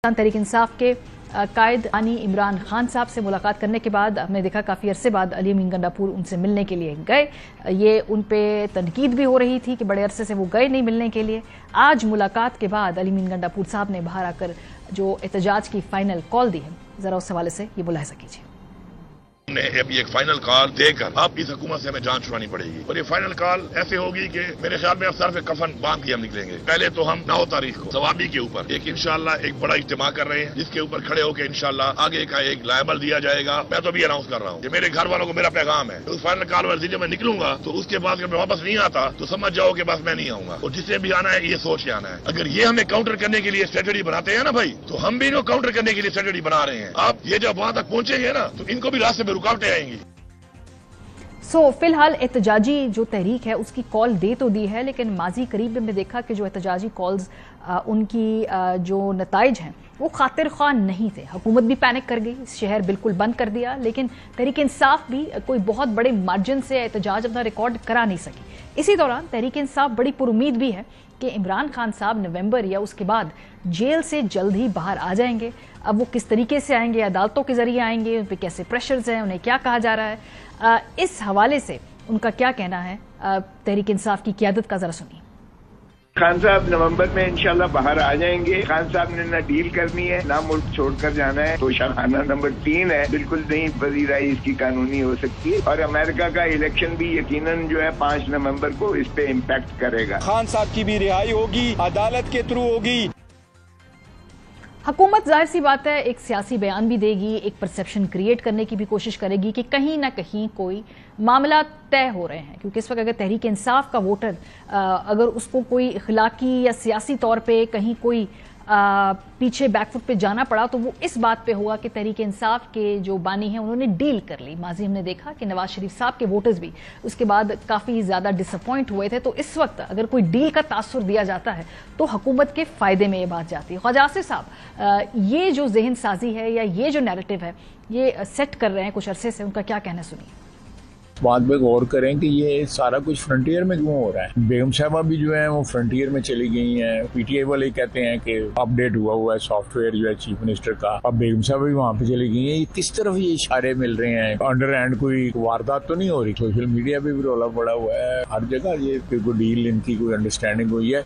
तहरीक इंसाफ के कायद आनी इमरान खान साहब से मुलाकात करने के बाद हमने देखा काफ़ी अरसे बाद अली अमीन गंडापुर उनसे मिलने के लिए गए। ये उन पे तनकीद भी हो रही थी कि बड़े अरसे से वो गए नहीं मिलने के लिए। आज मुलाकात के बाद अली अमीन गंडापुर साहब ने बाहर आकर जो एहतजाज की फाइनल कॉल दी है, ज़रा उस हवाले से ये मुलाहिज़ा कीजिए। ने अभी एक फाइनल कॉल देकर अब इस हुकूमत से हमें जान छुड़ानी पड़ेगी और ये फाइनल कॉल ऐसे होगी कि मेरे ख्याल में अब सर पे कफन बांध के हम निकलेंगे। पहले तो हम 9 तारीख को सवाबी के ऊपर एक इंशाल्लाह एक बड़ा इज्तिमा कर रहे हैं, जिसके ऊपर खड़े होकर इंशाल्लाह आगे का एक लायबल दिया जाएगा। मैं तो भी अनाउंस कर रहा हूँ कि मेरे घर वालों को मेरा पैगाम है, उस फाइनल कॉल वाले दिन मैं निकलूंगा तो उसके बाद जब मैं वापस नहीं आता तो समझ जाओ कि बस मैं नहीं आऊंगा। और जिसे भी आना है ये सोच के आना है। अगर ये हमें काउंटर करने के लिए स्ट्रेटजी बनाते हैं ना भाई, तो हम भी इनको काउंटर करने के लिए स्ट्रेटजी बना रहे हैं। आप ये जब वहां तक पहुंचेंगे ना तो इनको भी रास्ते में रुकावटें आएंगी। फिलहाल एहतजाजी जो तहरीक है उसकी कॉल दे तो दी है, लेकिन माजी करीब में हमने देखा कि जो एहतजाजी कॉल्स उनकी जो नताइज हैं वो खातिर ख्वाह नहीं थे। हुकूमत भी पैनिक कर गई, शहर बिल्कुल बंद कर दिया, लेकिन तहरीक इंसाफ भी कोई बहुत बड़े मार्जिन से एहतजाज अपना रिकॉर्ड करा नहीं सकी। इसी दौरान तहरीक इंसाफ बड़ी पुरुमीद भी है कि इमरान खान साहब नवंबर या उसके बाद जेल से जल्द ही बाहर आ जाएंगे। अब वो किस तरीके से आएंगे, अदालतों के जरिए आएंगे, उन पर कैसे प्रेशर्स हैं, उन्हें क्या कहा जा रहा है, इस हवाले से उनका क्या कहना है तहरीक इंसाफ की क़यादत का, जरा सुनिए। खान साहब नवंबर में इंशाल्लाह बाहर आ जाएंगे। खान साहब ने ना डील करनी है ना मुल्क छोड़कर जाना है। तोशाखाना नंबर 3 है, बिल्कुल नहीं वज़ीराई इसकी कानूनी हो सकती है। और अमेरिका का इलेक्शन भी यकीनन जो है 5 नवंबर को इस पे इम्पैक्ट करेगा। खान साहब की भी रिहाई होगी, अदालत के थ्रू होगी। हुकूमत जाहिर सी बात है एक सियासी बयान भी देगी, एक परसेप्शन क्रिएट करने की भी कोशिश करेगी कि कहीं ना कहीं कोई मामला तय हो रहे हैं, क्योंकि इस वक्त अगर तहरीक इंसाफ का वोटर अगर उसको कोई इखलाकी या सियासी तौर पे कहीं कोई पीछे बैकफुट पे जाना पड़ा तो वो इस बात पे हुआ कि तहरीक इंसाफ के जो बानी हैं उन्होंने डील कर ली। माजी हमने देखा कि नवाज शरीफ साहब के वोटर्स भी उसके बाद काफ़ी ज़्यादा डिसअपॉइंट हुए थे। तो इस वक्त अगर कोई डील का तासुर दिया जाता है तो हुकूमत के फ़ायदे में ये बात जाती है। ख्वाजा आसिफ साहब, ये जो जहन साजी है या ये जो नैरेटिव है ये सेट कर रहे हैं कुछ अरसे से, उनका क्या कहना सुनिए। बात पे गौर करें कि ये सारा कुछ फ्रंटियर में क्यों हो रहा है। बेगम साहबा भी जो है वो फ्रंटियर में चली गई हैं। पीटीआई वाले कहते हैं कि अपडेट हुआ है सॉफ्टवेयर जो है चीफ मिनिस्टर का, अब बेगम साहबा भी वहाँ पे चली गई हैं। किस तरफ ये इशारे मिल रहे हैं? अंडर हैंड कोई वारदात तो नहीं हो रही? सोशल मीडिया पे भी रौला पड़ा हुआ है, हर जगह ये कोई डील इनकी कोई अंडरस्टैंडिंग हुई है।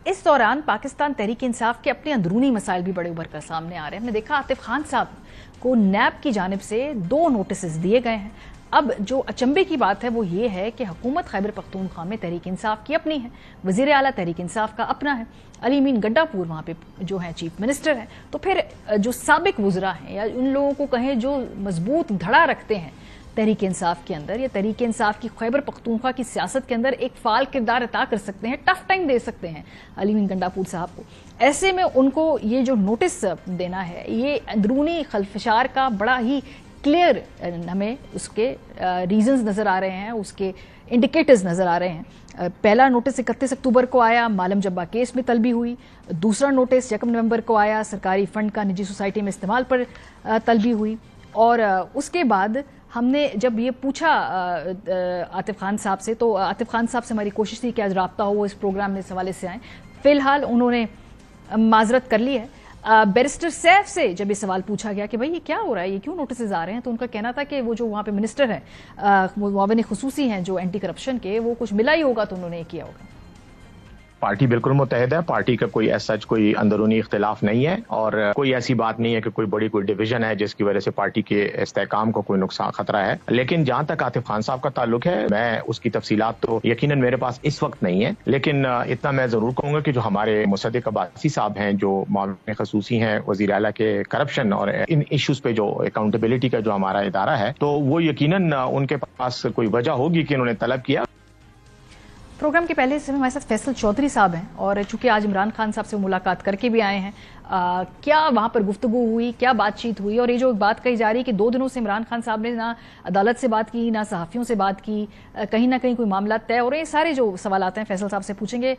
इस दौरान पाकिस्तान तहरीक इंसाफ के अपने अंदरूनी मसाइल भी बड़े उभर कर सामने आ रहे हैं। हमने देखा आतिफ खान साहब को नैब की जानिब से 2 नोटिस दिए गए हैं। अब जो अचंभे की बात है वो ये है कि हुकूमत खैबर पख्तूनख्वा में तहरीक इंसाफ की अपनी है, वज़ीर आला तहरीक इंसाफ का अपना है, अली अमीन गंडापुर वहाँ पे जो है चीफ मिनिस्टर है। तो फिर जो साबिक वज़रा हैं या उन लोगों को कहें जो मजबूत धड़ा रखते हैं तहरीक इंसाफ के अंदर या तहरीक इंसाफ की खैबर पख्तूनख्वा की सियासत के अंदर एक फाल किरदार अता कर सकते हैं, टफ टाइम दे सकते हैं अली अमीन गंडापुर साहब को, ऐसे में उनको ये जो नोटिस देना है ये अंदरूनी खलफशार का बड़ा ही क्लियर हमें उसके रीजंस नज़र आ रहे हैं, उसके इंडिकेटर्स नज़र आ रहे हैं। पहला नोटिस 31 अक्टूबर को आया, मालम जब्बा केस में तलबी हुई। दूसरा नोटिस 1 नवंबर को आया, सरकारी फंड का निजी सोसाइटी में इस्तेमाल पर तलबी हुई। और उसके बाद हमने जब ये पूछा आतिफ खान साहब से तो आतिफ खान साहब से हमारी कोशिश थी कि आज राब्ता हो वो इस प्रोग्राम में इस हवाले से आएँ। फिलहाल उन्होंने माजरत कर ली है। बैरिस्टर सैफ से जब ये सवाल पूछा गया कि भाई ये क्या हो रहा है, ये क्यों नोटिस आ रहे हैं, तो उनका कहना था कि वो जो वहाँ पे मिनिस्टर हैं वो मुआविन खुसूसी हैं जो एंटी करप्शन के, वो कुछ मिला ही होगा तो उन्होंने ये किया होगा। पार्टी बिल्कुल मुत्तहिद है, पार्टी का कोई ऐसा कोई अंदरूनी इख्तिलाफ नहीं है और कोई ऐसी बात नहीं है कि कोई बड़ी कोई डिवीजन है जिसकी वजह से पार्टी के इस्तेहकाम को कोई नुकसान खतरा है। लेकिन जहां तक आतिफ खान साहब का ताल्लुक है, मैं उसकी तफसीलात तो यकीनन मेरे पास इस वक्त नहीं है, लेकिन इतना मैं जरूर कहूंगा कि जो हमारे मुसद्दिक अब्बासी साहब हैं जो मुआविन खुसूसी हैं वज़ीर आला के करप्शन और इन इश्यूज पे जो अकाउंटेबिलिटी का जो हमारा इदारा है, तो वो यकीनन उनके पास कोई वजह होगी कि उन्होंने तलब किया। प्रोग्राम के पहले से हमारे साथ फैसल चौधरी साहब हैं और चूंकि आज इमरान खान साहब से मुलाकात करके भी आए हैं, क्या वहाँ पर गुफ्तगू हुई, क्या बातचीत हुई? और ये जो बात कही जा रही है कि 2 दिनों से इमरान खान साहब ने ना अदालत से बात की ना सहाफ़ियों से बात की, कहीं ना कहीं कोई मामला तय हो रहे हैं, सारे जो सवाल आते हैं फैसल साहब से पूछेंगे।